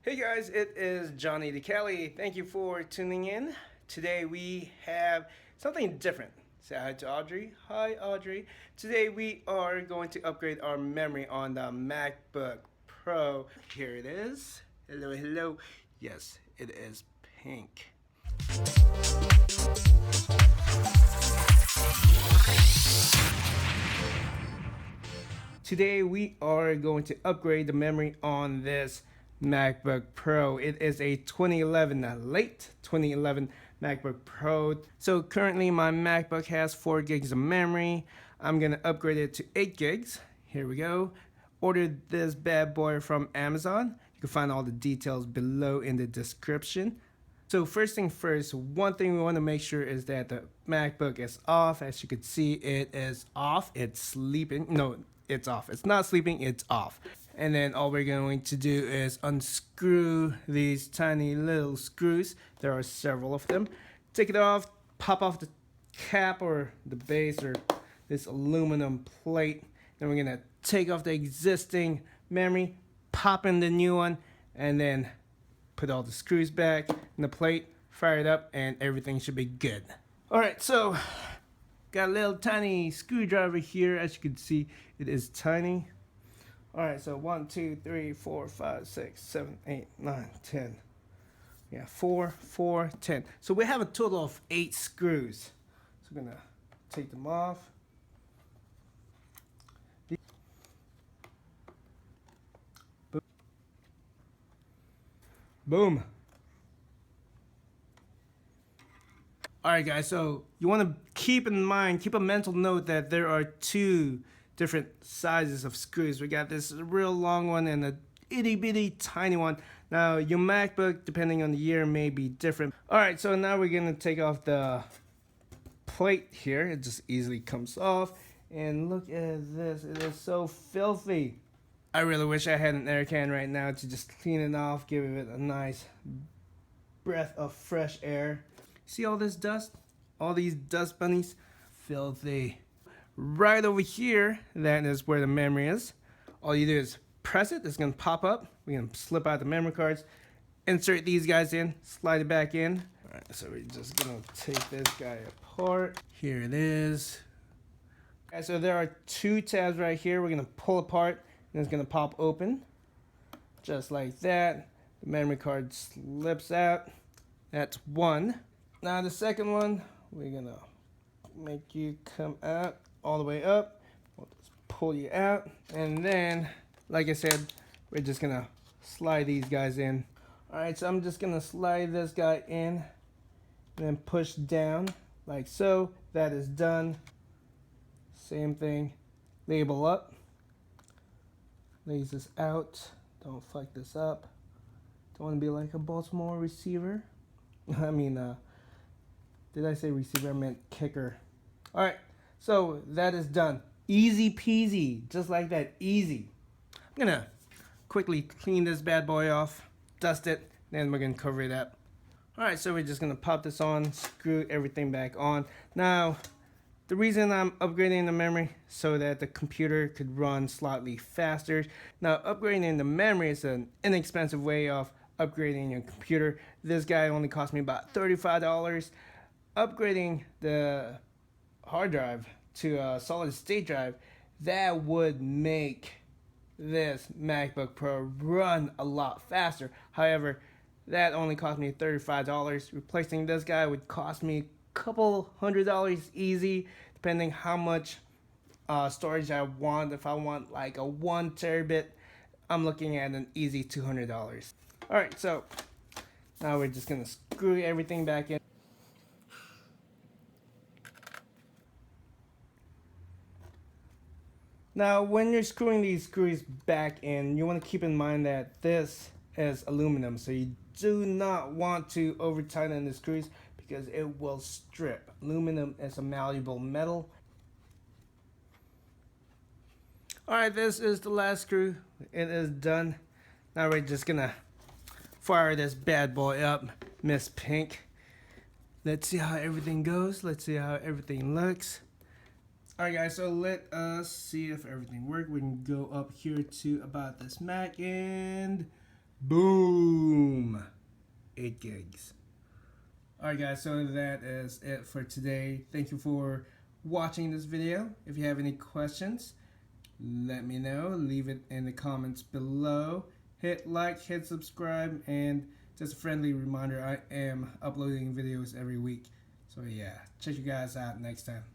Hey guys, it is Johnny DeCali. Thank you for tuning in. Today we have something different. Say hi to Audrey. Hi Audrey. Today we are going to upgrade our memory on the MacBook Pro. Here it is. Hello, hello. Yes, it is pink. Today we are going to upgrade the memory on this MacBook Pro. It is a 2011, late 2011 MacBook Pro. So currently my MacBook has 4 gigs of memory. I'm gonna upgrade it to 8 gigs. Here we go. Ordered this bad boy from Amazon. You can find all the details below in the description. So first thing first, one thing we want to make sure is that the MacBook is off. As you can see, it is off. It's sleeping. No, it's off. It's not sleeping, it's off. And then all we're going to do is unscrew these tiny little screws. There are several of them. Take it off, pop off the cap or the base or this aluminum plate. Then we're gonna take off the existing memory, pop in the new one, and then put all the screws back in the plate, fire it up, and everything should be good. Alright, so got a little tiny screwdriver here. As you can see, it is tiny. Alright, so 1, 2, 3, 4, 5, 6, 7, 8, 9, 10. Yeah, 4, 4, 10. So we have a total of 8 screws. So we're gonna take them off. Boom. Alright guys, so you want to keep in mind, keep a mental note that there are 2 different sizes of screws. We got this real long one and a itty bitty tiny one. Now your MacBook, depending on the year, may be different. Alright, so now we're going to take off the plate here. It just easily comes off. And look at this, it is so filthy. I really wish I had an air can right now to just clean it off, give it a nice breath of fresh air. See all this dust? All these dust bunnies? Filthy. Right over here, that is where the memory is. All you do is press it, it's gonna pop up. We're gonna slip out the memory cards, insert these guys in, slide it back in. Alright, so we're just gonna take this guy apart. Here it is. Okay, so there are 2 tabs right here. We're gonna pull apart, and it's gonna pop open. Just like that. The memory card slips out. That's one. Now the second one, we're gonna make you come out all the way up. We'll just pull you out, and then, like I said, we're just gonna slide these guys in. All right, so I'm just gonna slide this guy in, and then push down like so. That is done. Same thing. Label up. Lays this out. Don't fuck this up. Don't want to be like a Baltimore receiver. I mean, did I say receiver? I meant kicker. Alright, so that is done. Easy peasy, just like that, easy. I'm gonna quickly clean this bad boy off, dust it, then we're gonna cover it up. Alright, so we're just gonna pop this on, screw everything back on. Now, the reason I'm upgrading the memory so that the computer could run slightly faster. Now, upgrading the memory is an inexpensive way of upgrading your computer. This guy only cost me about $35. Upgrading the hard drive to a solid state drive, that would make this MacBook Pro run a lot faster. However, that only cost me $35. Replacing this guy would cost me a couple $100 easy, depending how much storage I want. If I want like a 1 terabit, I'm looking at an easy $200. Alright, so now we're just gonna screw everything back in. Now, when you're screwing these screws back in, you want to keep in mind that this is aluminum, so you do not want to over tighten the screws because it will strip. Aluminum is a malleable metal. Alright, this is the last screw. It is done. Now we're just gonna fire this bad boy up, Miss Pink. Let's see how everything goes. Let's see how everything looks. Alright guys, so let us see if everything works. We can go up here to about this Mac and Boom! 8 gigs. Alright guys, so that is it for today. Thank you for watching this video. If you have any questions, let me know. Leave it in the comments below. Hit like, hit subscribe, and just a friendly reminder, I am uploading videos every week. So yeah, check you guys out next time.